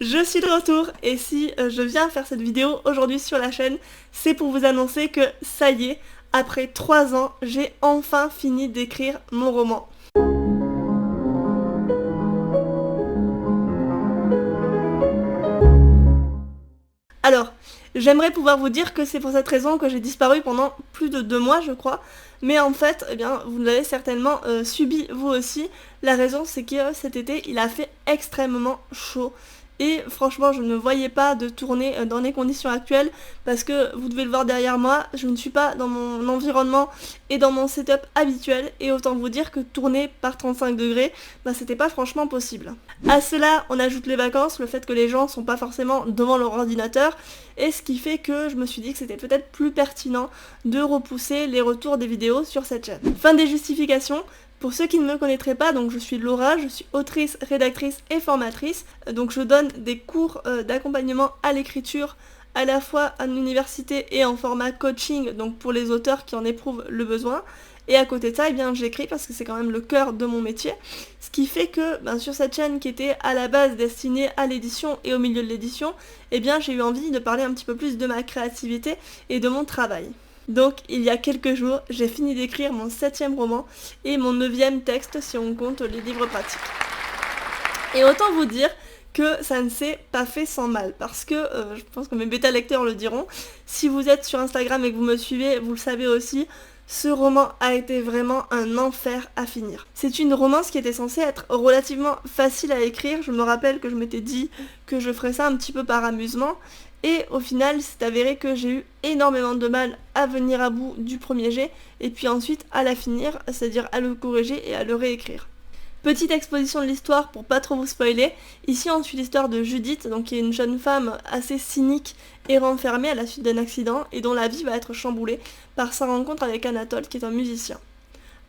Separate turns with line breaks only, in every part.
Je suis de retour et si je viens faire cette vidéo aujourd'hui sur la chaîne, c'est pour vous annoncer que ça y est, après 3 ans, j'ai enfin fini d'écrire mon roman. Alors, j'aimerais pouvoir vous dire que c'est pour cette raison que j'ai disparu pendant plus de 2 mois, je crois. Mais en fait, eh bien, vous l'avez certainement subi vous aussi. La raison, c'est que cet été, il a fait extrêmement chaud. Et franchement, je ne voyais pas de tourner dans les conditions actuelles parce que vous devez le voir derrière moi, je ne suis pas dans mon environnement et dans mon setup habituel. Et autant vous dire que tourner par 35 degrés, c'était pas franchement possible. À cela, on ajoute les vacances, le fait que les gens sont pas forcément devant leur ordinateur, et ce qui fait que je me suis dit que c'était peut-être plus pertinent de repousser les retours des vidéos sur cette chaîne. Fin des justifications. Pour ceux qui ne me connaîtraient pas, donc je suis Laura, je suis autrice, rédactrice et formatrice. Donc je donne des cours d'accompagnement à l'écriture à la fois à l'université et en format coaching, donc pour les auteurs qui en éprouvent le besoin. Et à côté de ça, j'écris parce que c'est quand même le cœur de mon métier. Ce qui fait que sur cette chaîne qui était à la base destinée à l'édition et au milieu de l'édition, j'ai eu envie de parler un petit peu plus de ma créativité et de mon travail. Donc il y a quelques jours, j'ai fini d'écrire mon 7e roman et mon 9e texte si on compte les livres pratiques. Et autant vous dire que ça ne s'est pas fait sans mal, parce que je pense que mes bêta lecteurs le diront, si vous êtes sur Instagram et que vous me suivez, vous le savez aussi, ce roman a été vraiment un enfer à finir. C'est une romance qui était censée être relativement facile à écrire, je me rappelle que je m'étais dit que je ferais ça un petit peu par amusement, et au final, c'est avéré que j'ai eu énormément de mal à venir à bout du premier jet, et puis ensuite à la finir, c'est-à-dire à le corriger et à le réécrire. Petite exposition de l'histoire pour pas trop vous spoiler. Ici on suit l'histoire de Judith, donc qui est une jeune femme assez cynique et renfermée à la suite d'un accident et dont la vie va être chamboulée par sa rencontre avec Anatole qui est un musicien.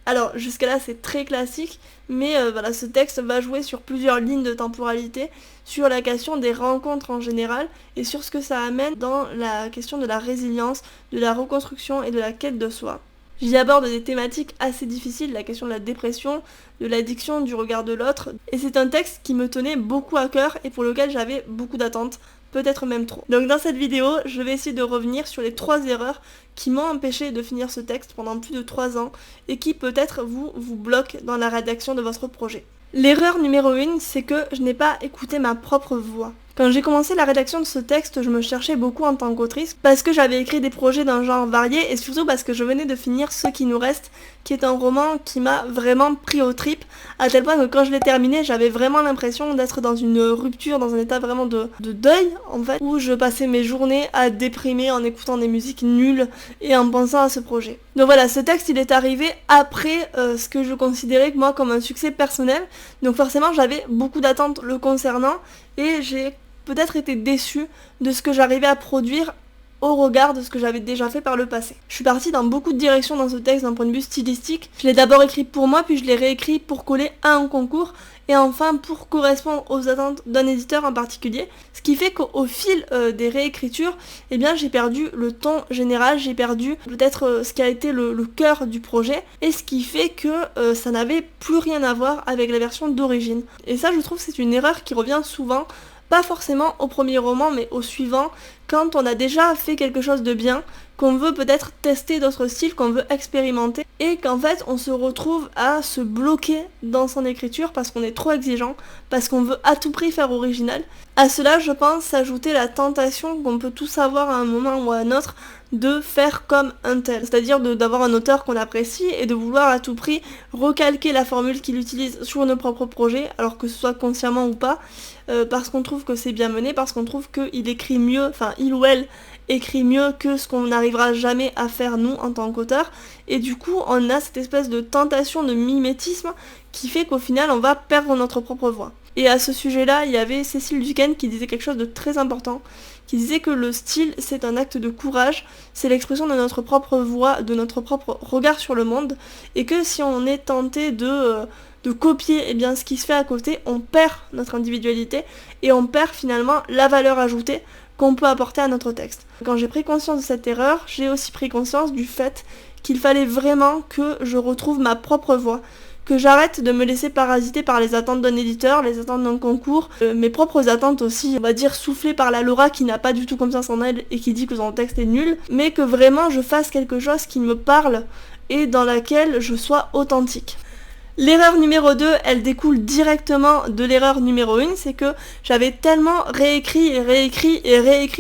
Alors jusqu'à là c'est très classique, mais ce texte va jouer sur plusieurs lignes de temporalité, sur la question des rencontres en général et sur ce que ça amène dans la question de la résilience, de la reconstruction et de la quête de soi. J'y aborde des thématiques assez difficiles, la question de la dépression, de l'addiction, du regard de l'autre, et c'est un texte qui me tenait beaucoup à cœur et pour lequel j'avais beaucoup d'attentes, peut-être même trop. Donc dans cette vidéo, je vais essayer de revenir sur les 3 erreurs qui m'ont empêché de finir ce texte pendant plus de 3 ans et qui peut-être vous bloquent dans la rédaction de votre projet. L'erreur numéro 1, c'est que je n'ai pas écouté ma propre voix. Quand j'ai commencé la rédaction de ce texte, je me cherchais beaucoup en tant qu'autrice parce que j'avais écrit des projets d'un genre varié et surtout parce que je venais de finir Ce qui nous reste, qui est un roman qui m'a vraiment pris aux tripes, à tel point que quand je l'ai terminé, j'avais vraiment l'impression d'être dans une rupture, dans un état vraiment de deuil en fait, où je passais mes journées à déprimer en écoutant des musiques nulles et en pensant à ce projet. Donc voilà, ce texte il est arrivé après ce que je considérais moi comme un succès personnel, donc forcément j'avais beaucoup d'attentes le concernant et j'ai peut-être été déçue de ce que j'arrivais à produire au regard de ce que j'avais déjà fait par le passé. Je suis partie dans beaucoup de directions dans ce texte d'un point de vue stylistique. Je l'ai d'abord écrit pour moi, puis je l'ai réécrit pour coller à un concours, et enfin pour correspondre aux attentes d'un éditeur en particulier. Ce qui fait qu'au fil des réécritures, j'ai perdu le ton général, j'ai perdu peut-être ce qui a été le cœur du projet, et ce qui fait que ça n'avait plus rien à voir avec la version d'origine. Et ça, je trouve que c'est une erreur qui revient souvent, pas forcément au premier roman, mais au suivant, quand on a déjà fait quelque chose de bien, qu'on veut peut-être tester d'autres styles, qu'on veut expérimenter, et qu'en fait on se retrouve à se bloquer dans son écriture parce qu'on est trop exigeant, parce qu'on veut à tout prix faire original. À cela, je pense, s'ajouter la tentation qu'on peut tous avoir à un moment ou à un autre de faire comme un tel, c'est-à-dire d'avoir un auteur qu'on apprécie et de vouloir à tout prix recalquer la formule qu'il utilise sur nos propres projets, alors que ce soit consciemment ou pas, parce qu'on trouve que c'est bien mené, parce qu'on trouve qu'il écrit mieux, enfin il ou elle écrit mieux que ce qu'on n'arrivera jamais à faire nous en tant qu'auteur, et du coup on a cette espèce de tentation de mimétisme qui fait qu'au final on va perdre notre propre voix. Et à ce sujet-là, il y avait Cécile Duquesne qui disait quelque chose de très important, qui disait que le style, c'est un acte de courage, c'est l'expression de notre propre voix, de notre propre regard sur le monde, et que si on est tenté de copier ce qui se fait à côté, on perd notre individualité, et on perd finalement la valeur ajoutée qu'on peut apporter à notre texte. Quand j'ai pris conscience de cette erreur, j'ai aussi pris conscience du fait qu'il fallait vraiment que je retrouve ma propre voix, que j'arrête de me laisser parasiter par les attentes d'un éditeur, les attentes d'un concours, mes propres attentes aussi, on va dire soufflées par la Laura qui n'a pas du tout confiance en elle et qui dit que son texte est nul, mais que vraiment je fasse quelque chose qui me parle et dans laquelle je sois authentique. L'erreur numéro 2, elle découle directement de l'erreur numéro 1, c'est que j'avais tellement réécrit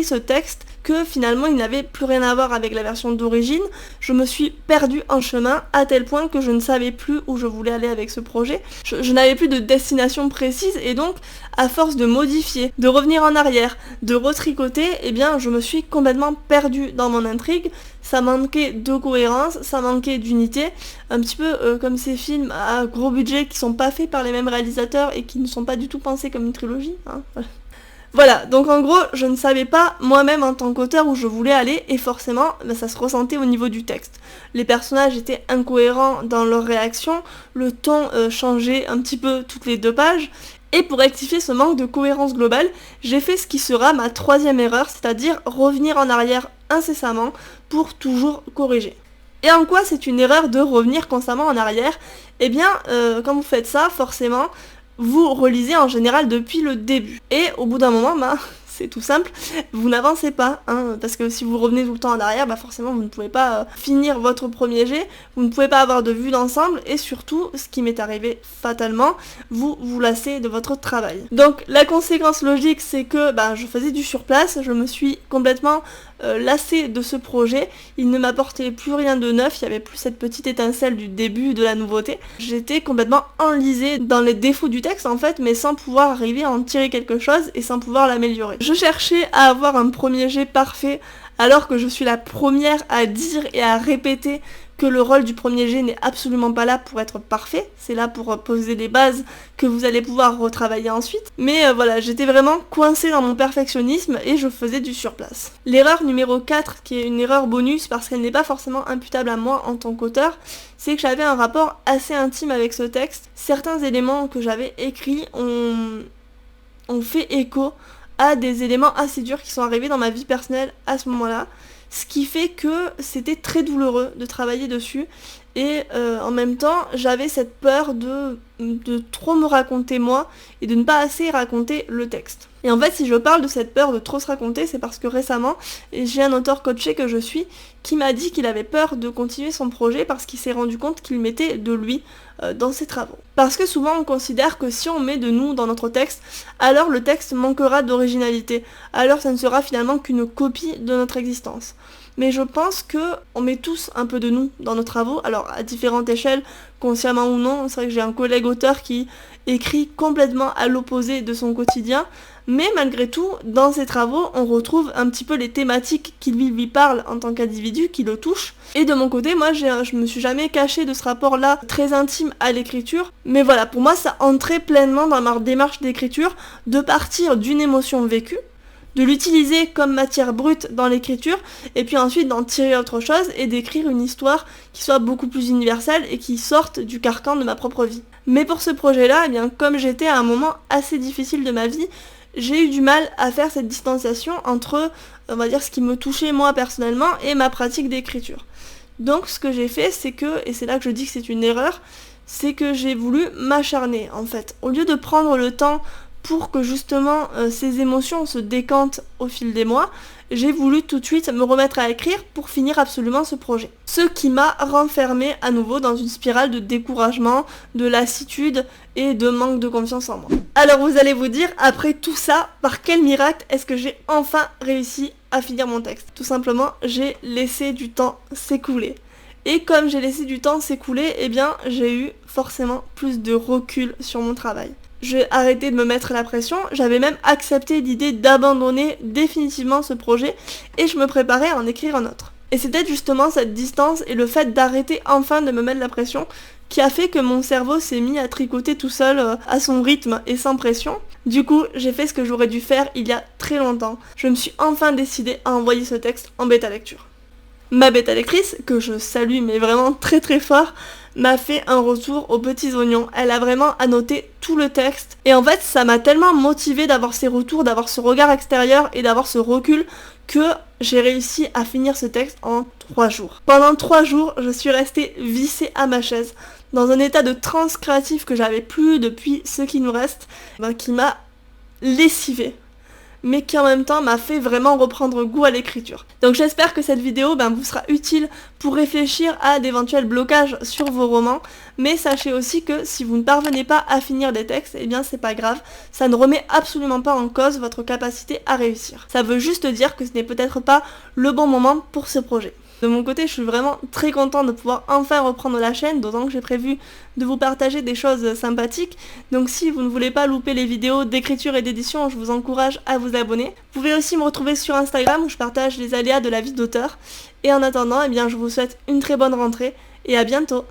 ce texte que finalement il n'avait plus rien à voir avec la version d'origine. Je me suis perdue en chemin à tel point que je ne savais plus où je voulais aller avec ce projet. Je n'avais plus de destination précise et donc à force de modifier, de revenir en arrière, de retricoter, eh bien je me suis complètement perdue dans mon intrigue. Ça manquait de cohérence, ça manquait d'unité, un petit peu comme ces films à gros budget qui sont pas faits par les mêmes réalisateurs et qui ne sont pas du tout pensés comme une trilogie, hein. Voilà, donc en gros, je ne savais pas moi-même en tant qu'auteur où je voulais aller et forcément, ça se ressentait au niveau du texte. Les personnages étaient incohérents dans leurs réactions, le ton changeait un petit peu toutes les 2 pages, et pour rectifier ce manque de cohérence globale, j'ai fait ce qui sera ma 3e erreur, c'est-à-dire revenir en arrière incessamment pour toujours corriger. Et en quoi c'est une erreur de revenir constamment en arrière ? Eh bien, quand vous faites ça, forcément, vous relisez en général depuis le début. Et au bout d'un moment, c'est tout simple, vous n'avancez pas, hein, parce que si vous revenez tout le temps en arrière, forcément vous ne pouvez pas finir votre premier jet, vous ne pouvez pas avoir de vue d'ensemble, et surtout, ce qui m'est arrivé fatalement, vous vous lassez de votre travail. Donc la conséquence logique, c'est que je faisais du surplace, je me suis complètement lassée de ce projet, il ne m'apportait plus rien de neuf, il y avait plus cette petite étincelle du début de la nouveauté. J'étais complètement enlisée dans les défauts du texte en fait, mais sans pouvoir arriver à en tirer quelque chose et sans pouvoir l'améliorer. Je cherchais à avoir un premier jet parfait, alors que je suis la première à dire et à répéter que le rôle du premier jet n'est absolument pas là pour être parfait, c'est là pour poser les bases que vous allez pouvoir retravailler ensuite. Mais voilà, j'étais vraiment coincée dans mon perfectionnisme et je faisais du surplace. L'erreur numéro 4, qui est une erreur bonus parce qu'elle n'est pas forcément imputable à moi en tant qu'auteur, c'est que j'avais un rapport assez intime avec ce texte. Certains éléments que j'avais écrits ont fait écho à des éléments assez durs qui sont arrivés dans ma vie personnelle à ce moment-là, ce qui fait que c'était très douloureux de travailler dessus et en même temps j'avais cette peur de trop me raconter moi et de ne pas assez raconter le texte. Et en fait si je parle de cette peur de trop se raconter, c'est parce que récemment j'ai un auteur coaché que je suis qui m'a dit qu'il avait peur de continuer son projet parce qu'il s'est rendu compte qu'il mettait de lui dans ses travaux. Parce que souvent on considère que si on met de nous dans notre texte, alors le texte manquera d'originalité, alors ça ne sera finalement qu'une copie de notre existence. Mais je pense que on met tous un peu de nous dans nos travaux, alors à différentes échelles, consciemment ou non. C'est vrai que j'ai un collègue auteur qui écrit complètement à l'opposé de son quotidien, mais malgré tout, dans ses travaux, on retrouve un petit peu les thématiques qui lui parlent en tant qu'individu, qui le touchent. Et de mon côté, moi, je me suis jamais cachée de ce rapport-là très intime à l'écriture, mais voilà, pour moi, ça entrait pleinement dans ma démarche d'écriture, de partir d'une émotion vécue, de l'utiliser comme matière brute dans l'écriture, et puis ensuite d'en tirer autre chose et d'écrire une histoire qui soit beaucoup plus universelle et qui sorte du carcan de ma propre vie. Mais pour ce projet-là, eh bien, comme j'étais à un moment assez difficile de ma vie, j'ai eu du mal à faire cette distanciation entre, on va dire, ce qui me touchait moi personnellement et ma pratique d'écriture. Donc ce que j'ai fait, c'est que, et c'est là que je dis que c'est une erreur, c'est que j'ai voulu m'acharner en fait. Au lieu de prendre le temps pour que justement ces émotions se décantent au fil des mois, j'ai voulu tout de suite me remettre à écrire pour finir absolument ce projet. Ce qui m'a renfermée à nouveau dans une spirale de découragement, de lassitude et de manque de confiance en moi. Alors vous allez vous dire, après tout ça, par quel miracle est-ce que j'ai enfin réussi à finir mon texte ? Tout simplement, j'ai laissé du temps s'écouler. Et comme j'ai laissé du temps s'écouler, eh bien j'ai eu forcément plus de recul sur mon travail. J'ai arrêté de me mettre la pression, j'avais même accepté l'idée d'abandonner définitivement ce projet et je me préparais à en écrire un autre. Et c'est peut-être justement cette distance et le fait d'arrêter enfin de me mettre la pression qui a fait que mon cerveau s'est mis à tricoter tout seul à son rythme et sans pression. Du coup, j'ai fait ce que j'aurais dû faire il y a très longtemps. Je me suis enfin décidée à envoyer ce texte en bêta lecture. Ma bêta lectrice, que je salue mais vraiment très très fort, m'a fait un retour aux petits oignons. Elle a vraiment annoté tout le texte. Et en fait, ça m'a tellement motivée d'avoir ces retours, d'avoir ce regard extérieur et d'avoir ce recul que j'ai réussi à finir ce texte en 3 jours. Pendant 3 jours, je suis restée vissée à ma chaise, dans un état de transe créative que j'avais plus depuis Ce qui nous reste, qui m'a lessivé, mais qui en même temps m'a fait vraiment reprendre goût à l'écriture. Donc j'espère que cette vidéo vous sera utile pour réfléchir à d'éventuels blocages sur vos romans, mais sachez aussi que si vous ne parvenez pas à finir des textes, eh bien c'est pas grave, ça ne remet absolument pas en cause votre capacité à réussir. Ça veut juste dire que ce n'est peut-être pas le bon moment pour ce projet. De mon côté, je suis vraiment très contente de pouvoir enfin reprendre la chaîne, d'autant que j'ai prévu de vous partager des choses sympathiques. Donc si vous ne voulez pas louper les vidéos d'écriture et d'édition, je vous encourage à vous abonner. Vous pouvez aussi me retrouver sur Instagram où je partage les aléas de la vie d'auteur. Et en attendant, je vous souhaite une très bonne rentrée et à bientôt.